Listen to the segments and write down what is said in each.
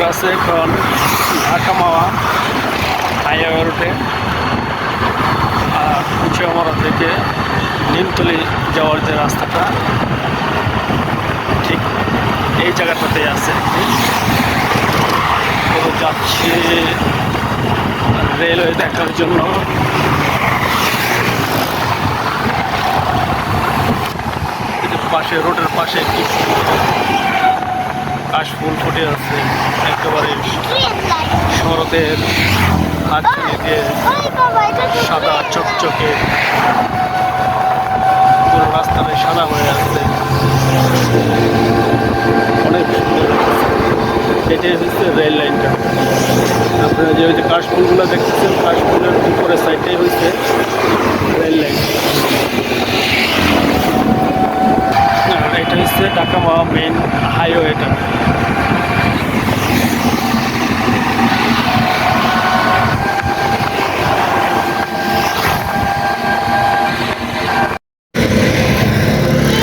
আমরা আছি এখন ঢাকা মাওয়া হাইওয়ে রুটে। কুচিয়ামারা থেকে নিমতলি যাওয়ার যে রাস্তাটা ঠিক এই জায়গাটাতেই আছে। তো যাচ্ছি রেলওয়ে দেখার জন্য। পাশে রোডের পাশে একটি কাশফুল ফুটে আছে, একেবারে শরতের হাত দিয়ে সাদা চকচকে পুরো রাস্তাটায় সাদা হয়ে আছে, অনেক সুন্দর। এটাই হচ্ছে রেল লাইনটা। আপনারা যে ওই যে কাশফুলগুলো দেখতেছেন, কাশফুলের উপরে সাইডটাই হচ্ছে রেল লাইন। এটা হচ্ছে ঢাকা মাওয়া মেইন হাইওয়েটা।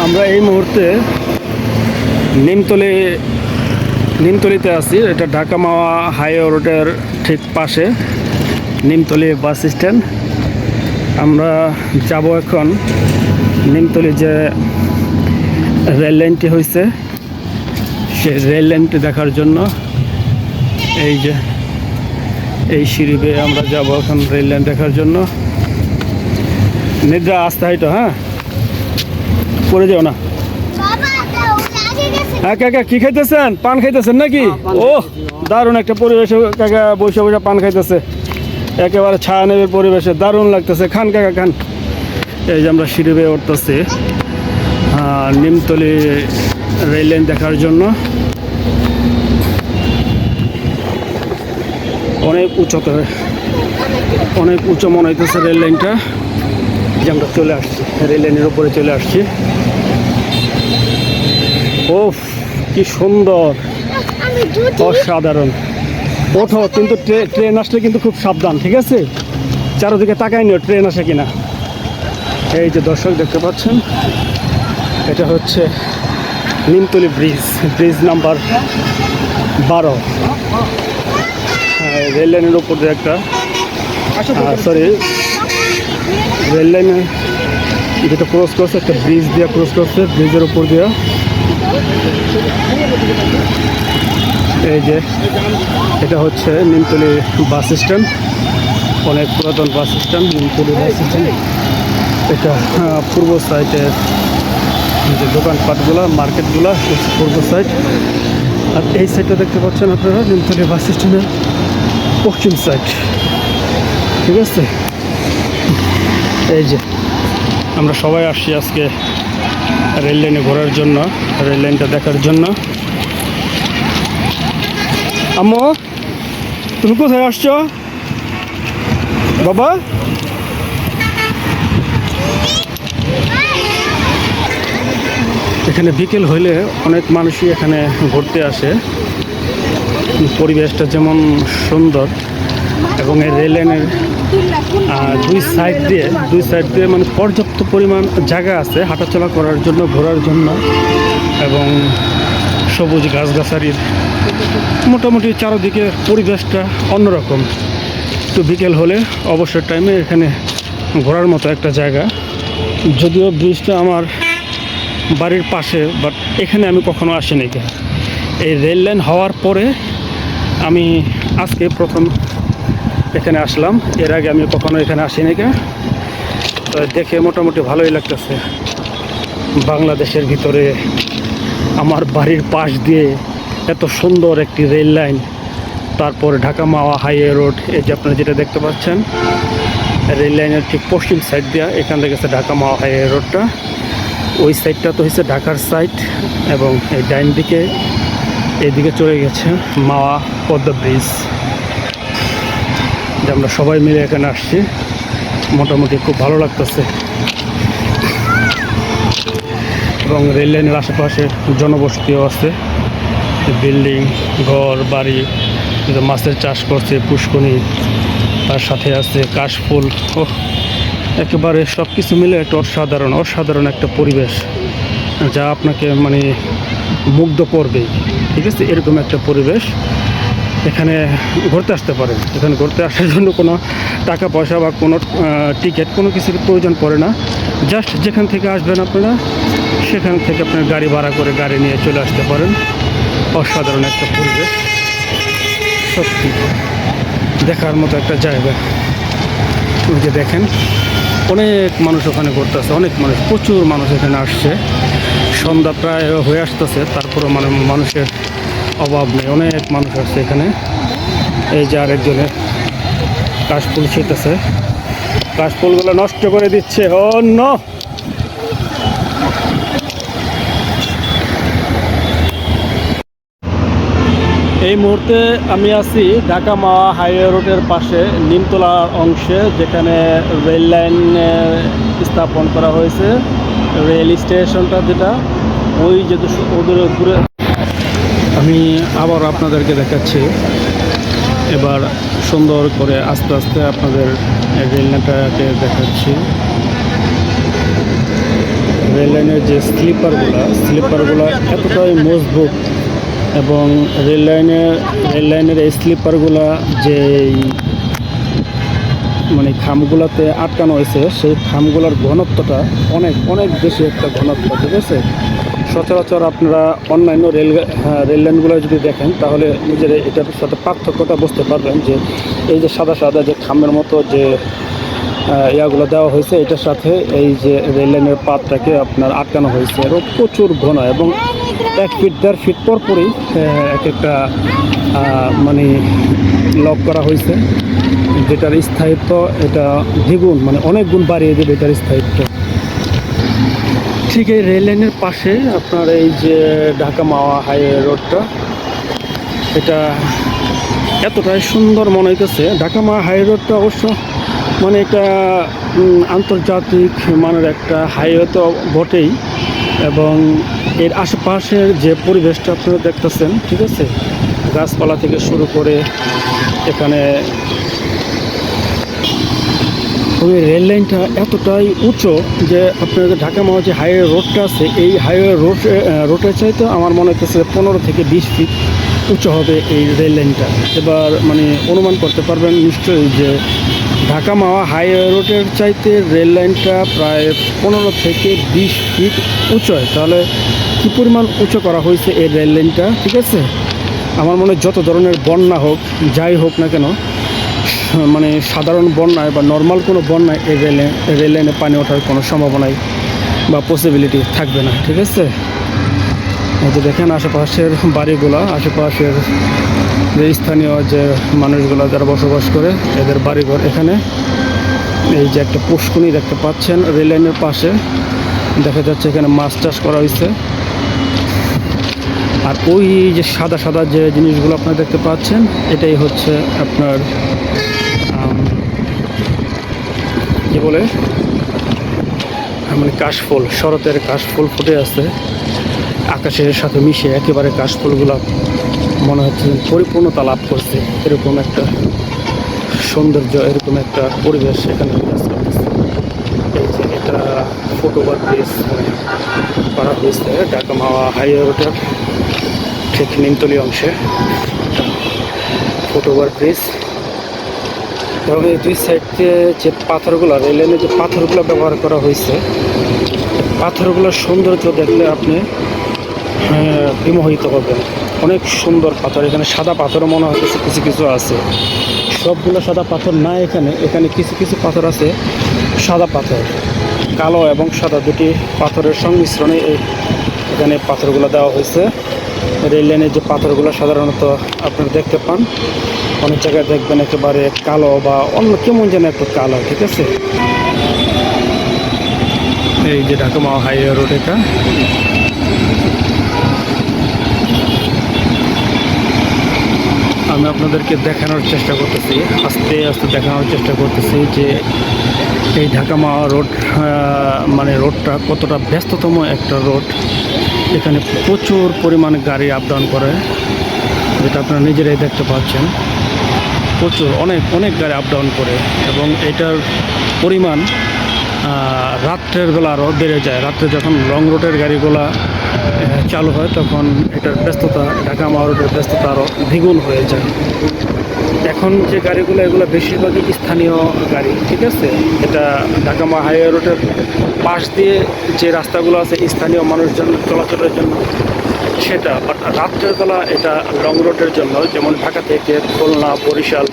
আমরা এই মুহূর্তে নিমতলিতে আছি। এটা ঢাকা মাওয়া হাইওয়ে রোডের ঠিক পাশে নিমতলি বাস স্ট্যান্ড। আমরা যাব এখন নিমতলি যে রেল লাইনটি হয়েছে সেই রেল লাইনটি দেখার জন্য। এই যে এই সিঁড়ি বেয়ে আমরা যাব এখন রেল লাইন দেখার জন্য। নিদ্রা আসতে হয়তো, হ্যাঁ পড়ে যাও না। হ্যাঁ কাকা কি খাইতেছেন? পান খাইতেছেন নাকি? ও দারুণ একটা পরিবেশে কাকা বসে বসে পান খাইতেছে, একেবারে ছায়া নেবের পরিবেশে, দারুণ লাগতেছে। খান কাকা খান। এই যে আমরা সিঁড়ি বেয়ে উঠতেছি নিমতলি রেল লাইন দেখার জন্য। অনেক উঁচুতে, অনেক উঁচু মনে হইতেছে রেল লাইনটা। যে আমরা চলে আসছি রেল লাইনের উপরে চলে আসছি। ও কি সুন্দর, অসাধারণ। ওঠো, কিন্তু ট্রেন আসলে কিন্তু খুব সাবধান, ঠিক আছে? চারোদিকে তাকাই নিও ট্রেন আসে কিনা। এই যে দর্শক দেখতে পাচ্ছেন, এটা হচ্ছে নিমতলি ব্রিজ নাম্বার 12। রেল লাইনের উপর দিয়ে একটা রেল লাইনে যেটা ক্রস করছে, একটা ব্রিজ দিয়ে ক্রস করছে, ব্রিজের উপর দিয়ে। এই যে এটা হচ্ছে নিমতলি বাস স্ট্যান্ড, অনেক পুরাতন bus stand Nimtali bus stand. এটা পূর্ব সাইডের যে দোকানপাটগুলো, মার্কেটগুলো হচ্ছে পূর্ব সাইড। আর এই সাইডটা দেখতে পাচ্ছেন আপনারা নিমতলি বাস স্ট্যান্ডের পশ্চিম সাইড, ঠিক আছে? এই যে আমরা সবাই আসছি আজকে রেল লাইনে ঘোরার জন্য, রেল লাইনটা দেখার জন্য। আম্মু তুমি কোথায় আসছো বাবা? এখানে বিকেল হইলে অনেক মানুষই এখানে ঘুরতে আসে। পরিবেশটা যেমন সুন্দর, এবং এই রেল লাইনের দুই সাইড দিয়ে মানে পর্যাপ্ত পরিমাণ জায়গা আছে হাঁটাচলা করার জন্য, ঘোরার জন্য, এবং সবুজ গাছগাছালির মোটামুটি চারদিকে পরিবেশটা অন্যরকম। তো বিকেল হলে অবসর টাইমে এখানে ঘোরার মতো একটা জায়গা। যদিও ব্রিজটা আমার বাড়ির পাশে, বাট এখানে আমি কখনো আসিনি। এই রেল লাইন হওয়ার পরে আমি আজকে প্রথম এখানে আসলাম। এর আগে আমি কখনো এখানে আসিনি। তো দেখে মোটামুটি ভালোই লাগতেছে। বাংলাদেশের ভিতরে আমার বাড়ির পাশ দিয়ে এত সুন্দর একটি রেল লাইন, তারপর ঢাকা মাওয়া হাইওয়ে রোড। এই যে আপনারা যেটা দেখতে পাচ্ছেন রেল লাইনের ঠিক পশ্চিম সাইড দিয়ে এখান থেকে গেছে ঢাকা মাওয়া হাইওয়ে রোডটা। ওই সাইডটা তো হচ্ছে ঢাকার সাইড, এবং এই ডাইন দিকে এদিকে চলে গেছে মাওয়া পদ্মা ব্রিজ। যে আমরা সবাই মিলে এখানে আসছি, মোটামুটি খুব ভালো লাগতেছে। এবং রেল লাইনের আশেপাশে জনবসতিও আছে, বিল্ডিং, ঘর বাড়ি, মাছের চাষ করছে, পুষ্করণী, তার সাথে আছে কাশফুল। ও একেবারে সব কিছু মিলে একটা অসাধারণ একটা পরিবেশ, যা আপনাকে মানে মুগ্ধ করবে, ঠিক আছে? এরকম একটা পরিবেশ। এখানে ঘুরতে আসতে পারেন। এখানে ঘুরতে আসার জন্য কোনো টাকা পয়সা বা কোনো টিকিট কোনো কিছুর প্রয়োজন পড়ে না। জাস্ট যেখান থেকে আসবেন আপনারা সেখান থেকে আপনার গাড়ি ভাড়া করে গাড়ি নিয়ে চলে আসতে পারেন। অসাধারণ একটা পরিবেশ, সত্যি দেখার মতো একটা জায়গা। ওই যে দেখেন অনেক মানুষ ওখানে ঘুরতেছে, অনেক মানুষ, প্রচুর মানুষ এখানে আসছে। সন্ধ্যা প্রায় হয়ে আসতেছে, তারপরেও মানে মানুষের অভাব নেই, অনেক মানুষ আসছে এখানে। এই যে আরেকজনের কাশফুল ছিটতেছে, কাশফুলগুলো নষ্ট করে দিচ্ছে। অন্য এই মুহূর্তে আমি আছি ঢাকা মাওয়া হাইওয়ে রোডের পাশে নিমতলা অংশে, যেখানে রেল লাইন স্থাপন করা হয়েছে। রেল স্টেশনটা যেটা ওই যে ওদের উপরে আমি আবার আপনাদেরকে দেখাচ্ছি। এবার সুন্দর করে আস্তে আস্তে আপনাদের রেল লাইনটাকে দেখাচ্ছি। রেল লাইনের যে স্লিপারগুলো এতটাই মজবুত, এবং রেল লাইনের এই স্লিপারগুলা যে মানে খামগুলাতে আটকানো হয়েছে, সেই খামগুলোর ঘনত্বটা অনেক অনেক বেশি একটা ঘনত্ব, ঠিক আছে। সচরাচর আপনারা অন্যান্য রেল লাইনগুলো যদি দেখেন তাহলে নিজের এটার সাথে পার্থক্যটা বুঝতে পারবেন, যে এই যে সাদা সাদা যে খামের মতো যে ইয়াগুলো দেওয়া হয়েছে, এটার সাথে এই যে রেল লাইনের পাতটাকে আপনার আটকানো হয়েছে, এবং প্রচুর ঘন, এবং 1 ফিট 1.5 ফিট পরই এক একটা মানে লক করা হয়েছে, যেটার স্থায়িত্ব এটা দ্বিগুণ, মানে অনেক গুণ বাড়িয়ে দেবে এটার স্থায়িত্ব। ঠিক এই রেল লাইনের পাশে আপনার এই যে ঢাকা মাওয়া হাইওয়ে রোডটা, এটা এতটাই সুন্দর মনে হইতেছে। ঢাকা মাওয়া হাইওয়ে রোডটা অবশ্য মানে এটা আন্তর্জাতিক মানের একটা হাইওয়ে তো বটেই, এবং এর আশেপাশের যে পরিবেশটা আপনারা দেখতেছেন, ঠিক আছে, গাছপালা থেকে শুরু করে এখানে ওই রেল লাইনটা এতটাই উঁচু যে আপনার ঢাকা মাওয়া যে হাইওয়ে রোডটা আছে, এই হাইওয়ে রোডের চাইতে আমার মনে হচ্ছে 15 থেকে 20 ফিট উঁচু হবে এই রেল লাইনটা। এবার মানে অনুমান করতে পারবেন নিশ্চয়ই যে ঢাকা মাওয়া হাইওয়ে রোডের চাইতে রেল লাইনটা প্রায় 15 থেকে 20 ফিট উঁচু হয়। তাহলে কী পরিমাণ উঁচু করা হয়েছে এই রেল লাইনটা, ঠিক আছে। আমার মনে হয় যত ধরনের বন্যা হোক, যাই হোক না কেন, মানে সাধারণ বন্যায় বা নর্মাল কোনো বন্যায় এই রেল লাইনে পানি ওঠার কোনো সম্ভাবনাই বা পসিবিলিটি থাকবে না, ঠিক আছে। এই যে দেখেন আশেপাশের বাড়িগুলো, আশেপাশের যে স্থানীয় যে মানুষগুলো যারা বসবাস করে, এদের বাড়িঘর এখানে। এই যে একটা পুষ্কুনি দেখতে পাচ্ছেন রেল লাইনের পাশে, দেখা যাচ্ছে এখানে মাছ চাষ করা হয়েছে। আর ওই যে সাদা সাদা যে জিনিসগুলো আপনারা দেখতে পাচ্ছেন, এটাই হচ্ছে আপনার কি বলে মানে কাশফুল, শরতের কাশফুল ফুটে আছে আকাশের সাথে মিশে, একেবারে কাশফুলগুলো মনে হচ্ছে পরিপূর্ণতা লাভ করছে, এরকম একটা সৌন্দর্য, এরকম একটা পরিবেশ এখানে বিরাজ করতেছে। এই যে এটা ফুটওভার ব্রিজ করা হয়েছে ঢাকা মাওয়া হাইওয়ে রোডের ঠিক নিমতলি অংশে, ফুটওভার ব্রিজ। এবং এই দুই সাইডে যে পাথরগুলো, রেল লাইনে যে পাথরগুলো ব্যবহার করা হয়েছে, পাথরগুলোর সৌন্দর্য দেখলে আপনি বিমোহিত হবেন। অনেক সুন্দর পাথর, এখানে সাদা পাথরও মনে হচ্ছে কিছু কিছু আছে, সবগুলো সাদা পাথর না, এখানে কিছু কিছু পাথর আছে সাদা পাথর, কালো এবং সাদা দুটি পাথরের সংমিশ্রণে এখানে পাথরগুলো দেওয়া হয়েছে। রেল লাইনের যে পাথরগুলো সাধারণত আপনারা দেখতে পান, অনেক জায়গায় দেখবেন একেবারে কালো বা অন্য কেমন যেন একটু কালো, ঠিক আছে। এই যে ঢাকা মাওয়া হাইওয়ে রোড, এটা আমি আপনাদেরকে দেখানোর চেষ্টা করতেছি, আস্তে আস্তে দেখানোর চেষ্টা করতেছি যে এই ঢাকা মাওয়া রোড মানে রোডটা কতটা ব্যস্ততম একটা রোড। এখানে প্রচুর পরিমাণে গাড়ি আপ ডাউন করে, যেটা আপনারা নিজেরাই দেখতে পাচ্ছেন। প্রচুর অনেক অনেক গাড়ি আপ ডাউন করে, এবং এটার পরিমাণ রাত্রের বেলা আরও বেড়ে যায়। রাত্রে যখন লং রুটের গাড়িগুলা চালু হয় তখন এটার ব্যস্ততা, ঢাকা মাওয়া রোডের ব্যস্ততা আরও দ্বিগুণ হয়ে যায়। এখন যে গাড়িগুলো এগুলো বেশিরভাগই স্থানীয় গাড়ি, ঠিক আছে। এটা ঢাকা মাওয়া হাইওয়ে রোডের পাশ দিয়ে যে রাস্তাগুলো আছে স্থানীয় মানুষজন চলাচলের জন্য সেটা, বাট রাত্রের বেলা এটা লং রোডের জন্য, যেমন ঢাকা থেকে খুলনা, বরিশাল,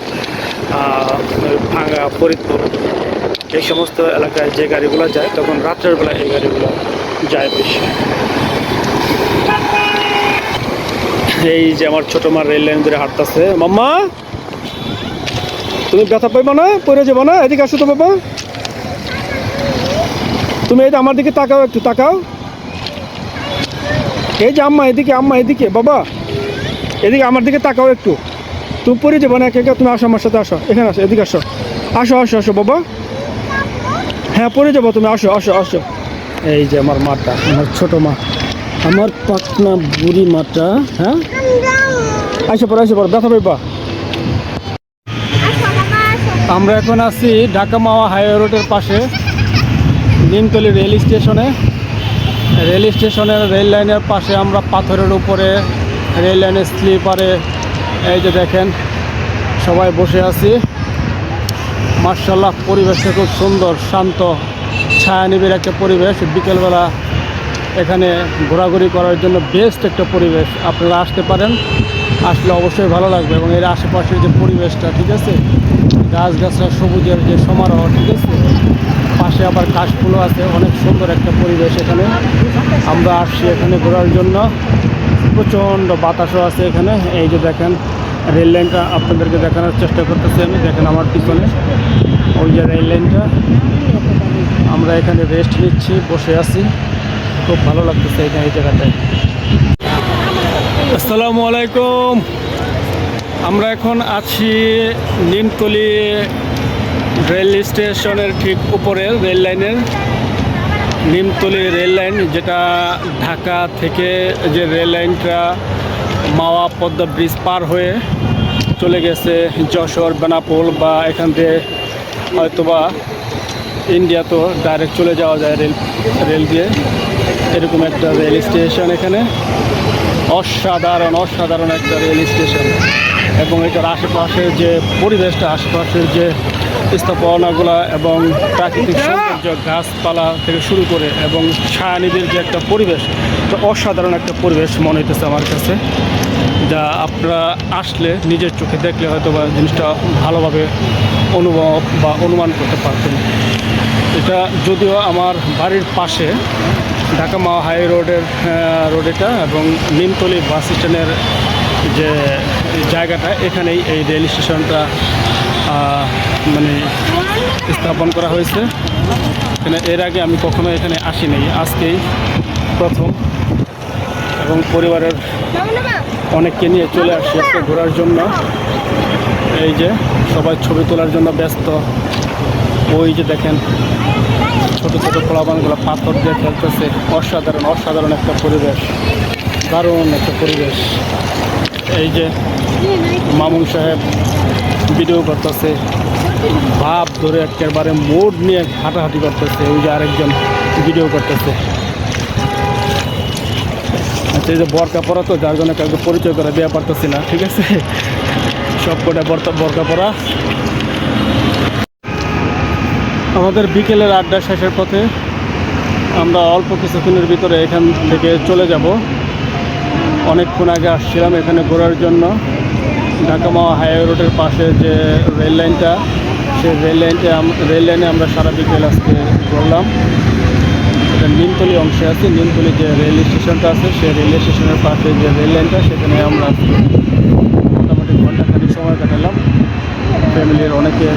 ভাঙ্গা, ফরিদপুর এই সমস্ত এলাকায় যে গাড়িগুলো যায় তখন রাত্রের বেলা এই গাড়িগুলো যায় বেশি। এই যে আমার ছোটো মা রেল লাইন ধরে হাঁটতেছে। মাম্মা, তুমি ব্যথা পাইবা না, পড়ে যাবো না, এদিকে আসো তো বাবা। তুমি এই যে আমার দিকে তাকাও, একটু তাকাও। এই যে আম্মা এদিকে, আম্মা এদিকে, বাবা এদিকে আমার দিকে তাকাও একটু। তুমি পড়ে যাবো না, একে একে তুমি আসো আমার সাথে, আসো এখানে, আসো এদিকে, আসো আসো আসো আসো বাবা। হ্যাঁ পড়ে যাবো তুমি, আসো আসো আসো। এই যে আমার মাটা, আমার ছোটো মা, আমার পাটনা বুড়ি মাটা। হ্যাঁ আসো পর, আসো পর, ব্যথা পাইবা। আমরা এখন আছি ঢাকা মাওয়া হাইওয়ে রোডের পাশে নিমতলী রেল স্টেশনে। রেল স্টেশনের রেল লাইনের পাশে আমরা পাথরের উপরে রেল লাইনের স্লিপারে এই যে দেখেন সবাই বসে আছি। মার্শাল্লাহ, পরিবেশটা খুব সুন্দর, শান্ত, ছায়ানিবিড় একটা পরিবেশ। বিকেলবেলা এখানে ঘোরাঘুরি করার জন্য বেস্ট একটা পরিবেশ। আপনারা আসতে পারেন, আসলে অবশ্যই ভালো লাগবে। এবং এর আশেপাশের যে পরিবেশটা, ঠিক আছে, গাছগাছরা, সবুজের যে সমারোহ, ঠিক আছে, পাশে আবার কাশফুলও আছে, অনেক সুন্দর একটা পরিবেশ এখানে। আমরা আসছি এখানে ঘোরার জন্য, প্রচণ্ড বাতাসও আছে এখানে। এই যে দেখেন রেল লাইনটা আপনাদেরকে দেখানোর চেষ্টা করতেছি আমি, দেখেন আমার পিছনে ওই যে রেল লাইনটা। আমরা এখানে রেস্ট নিচ্ছি, বসে আছি, খুব ভালো লাগতেছে এখানে এই জায়গাটায়। আসসালামু আলাইকুম। আমরা এখন আছি নিমতলী রেল স্টেশনের ঠিক উপরে, রেল লাইনের নিমতলী রেল লাইন, যেটা ঢাকা থেকে যে রেল লাইনটা মাওয়া পদ্মা ব্রিজ পার হয়ে চলে গেছে যশোর, বেনাপোল, বা এখান থেকে হয়তোবা ইন্ডিয়া তো ডাইরেক্ট চলে যাওয়া যায় রেল দিয়ে। এরকম একটা রেল স্টেশন এখানে, অসাধারণ অসাধারণ একটা রেল স্টেশন। এবং এটার আশেপাশের যে পরিবেশটা, আশেপাশের যে স্থাপনাগুলো এবং প্রাকৃতিক সৌন্দর্য, গাছপালা থেকে শুরু করে এবং ছায়ানিবিড় যে একটা পরিবেশ, তো অসাধারণ একটা পরিবেশ মনে হইতেছে আমার কাছে, যা আপনারা আসলে নিজের চোখে দেখলে হয়তো বা জিনিসটা ভালোভাবে অনুভব বা অনুমান করতে পারতেন। এটা যদিও আমার বাড়ির পাশে ঢাকা মাওয়া হাই রোড এটা, এবং নিমতলী বাস স্ট্যান্ডের যে জায়গাটা, এখানেই এই রেল স্টেশনটা মানে স্থাপন করা হয়েছে। এখানে এর আগে আমি কখনো এখানে আসিনি, আজকেই প্রথম। এবং পরিবারের অনেককে নিয়ে চলে আসছি আজকে ঘোরার জন্য। এই যে সবাই ছবি তোলার জন্য ব্যস্ত। ওই যে দেখেন ছোটো ছোটো পোলাপানগুলো পাথর দিয়ে খেলতেছে। অসাধারণ অসাধারণ একটা পরিবেশ, দারুণ একটা পরিবেশ। এই যে মামুন সাহেব ভিডিও করতেছে, ভাব ধরে একেবারে মোড নিয়ে হাঁটাহাঁটি করতেছে। ওই যে আরেকজন ভিডিও করতেছে। আচ্ছা, এই যে বরকা পরা, তো যার জন্য কাউকে পরিচয় করে দেওয়া পারতেছি না, ঠিক আছে। সব কটা বরকা পরা। আমাদের বিকেলের আড্ডা শেষের পথে আমরা অল্প কিছুক্ষণের ভিতরে এখান থেকে চলে যাব। অনেকক্ষণ আগে আসছিলাম এখানে ঘোরার জন্য। ঢাকা মাওয়া হাইওয়ে রোডের পাশে যে রেল লাইনটা, সেই রেল লাইনে আমরা সারা বিকেল আজকে ঘুরলাম। এটা নিমতলী অংশে আছে। নিমতলী যে রেল স্টেশনটা আছে, সেই রেল স্টেশনের পাশে যে রেল লাইনটা, সেখানে আমরা মোটামুটি ঘন্টাখানিক সময় কাটালাম। ফ্যামিলির অনেকে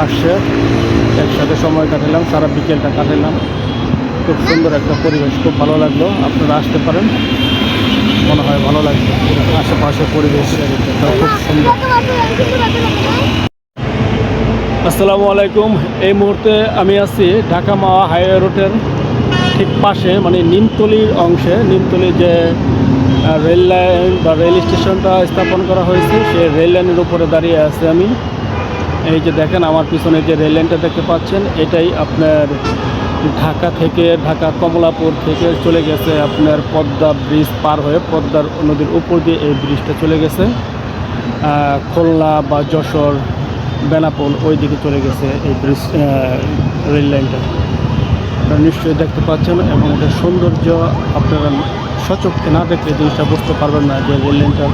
আসছে, একসাথে সময় কাটালাম, সারা বিকেলটা কাটালাম। খুব সুন্দর একটা পরিবেশ, খুব ভালো লাগলো। আপনারা আসতে পারেন, মনে হয় ভালো লাগবে। আশেপাশের পরিবেশ খুব সুন্দর। আসসালামু আলাইকুম। এই মুহূর্তে আমি আছি ঢাকা মাওয়া হাইওয়ে রোডের ঠিক পাশে, মানে নিমতলীর অংশে। নিমতলী যে রেল লাইন বা রেল স্টেশনটা স্থাপন করা হয়েছে, সেই রেল লাইনের উপরে দাঁড়িয়ে আছি আমি। এই যে দেখেন আমার পিছনে যে রেল লাইনটা দেখতে পাচ্ছেন, এটাই আপনার ঢাকা কমলাপুর থেকে চলে গেছে আপনার পদ্মা ব্রিজ পার হয়ে পদ্মার নদীর উপর দিয়ে এই ব্রিজটা চলে গেছে খুলনা বা যশোর বেনাপোল ওই দিকে চলে গেছে এই ব্রিজ রেল লাইনটা। আপনারা নিশ্চয়ই দেখতে পাচ্ছেন এবং এটার সৌন্দর্য আপনারা সচক্ষে না দেখলে জিনিসটা বুঝতে পারবেন না যে রেল লাইনটার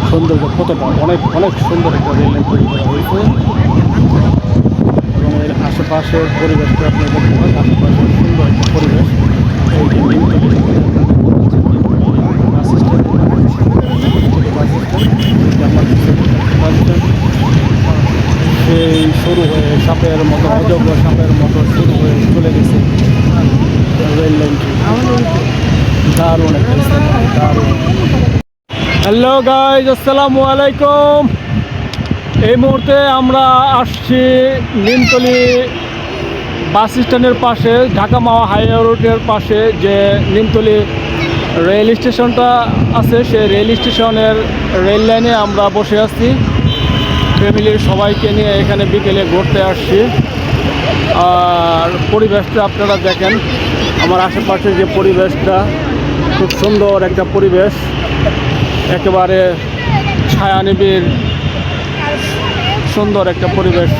সৌন্দর্য কতটা। অনেক অনেক সুন্দর একটা রেল লাইন তৈরি করা হয়েছে এবং এর আশেপাশের পরিবেশটা আপনারা দেখতে পান। আশেপাশের সুন্দর একটা পরিবেশ। এই যে নিমতলী বাস স্ট্যান্ড, সেই শুরু হয়ে সাপের মতো অজস্র সাপের মতো শুরু হয়ে চলে গেছে রেল লাইনটি। দারুণ একটা স্থান, দারুণ। হ্যালো গাইজ, আসসালামু আলাইকুম। এই মুহূর্তে আমরা আসছি নিমতলী বাস স্ট্যান্ডের পাশে, ঢাকা মাওয়া হাইওয়ে রোডের পাশে যে নিমতলী রেল স্টেশনটা আছে, সেই রেল স্টেশনের রেল লাইনে আমরা বসে আছি ফ্যামিলির সবাইকে নিয়ে। এখানে বিকেলে ঘুরতে আসছি। আর পরিবেশটা আপনারা দেখেন, আমার আশেপাশে যে পরিবেশটা খুব সুন্দর একটা পরিবেশ, একেবারে ছায়ানিবিড় সুন্দর একটা পরিবেশ।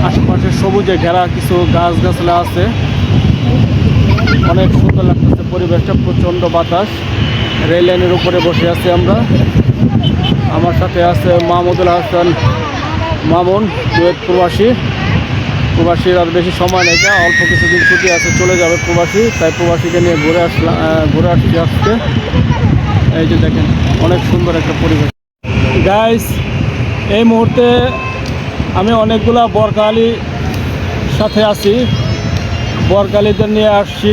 আশেপাশে সবুজে ঘেরা কিছু গাছগাছলা আছে, অনেক সুন্দর লাগতেছে পরিবেশটা। প্রচণ্ড বাতাস। রেল লাইনের উপরে বসে আছি আমরা। আমার সাথে আছে মাহমুদুল হাসান মামুন, কুয়েত প্রবাসীর আর বেশি সময় নেই, অল্প কিছুদিন ছুটি আছে, চলে যাবে প্রবাসী। তাই প্রবাসীকে নিয়ে ঘুরে আসছি আজকে। এই যে দেখেন, অনেক সুন্দর একটা পরিবেশ। গাইস, এই মুহূর্তে আমি অনেকগুলা বরকালির সাথে আছি। বরকালিদের নিয়ে আসছি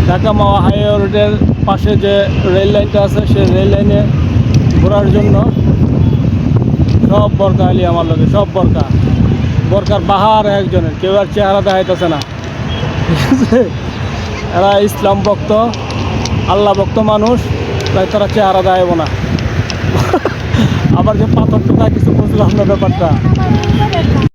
ঢাকা মাওয়া হাইওয়ে রোডের পাশে যে রেল লাইনটা আছে, সেই রেল লাইনে ঘোরার জন্য। সব বরকালি আমার লগে, সব বরকার বাহার একজনের, কেউ আর চেহারা দেখাইতেছে না, ঠিক আছে? এরা ইসলাম ভক্ত, আল্লাহ ভক্ত মানুষ, তাই তারা চেহারা দেখাইব না। আবার যে পাথর টোকা কিছু বুঝলাম না ব্যাপারটা।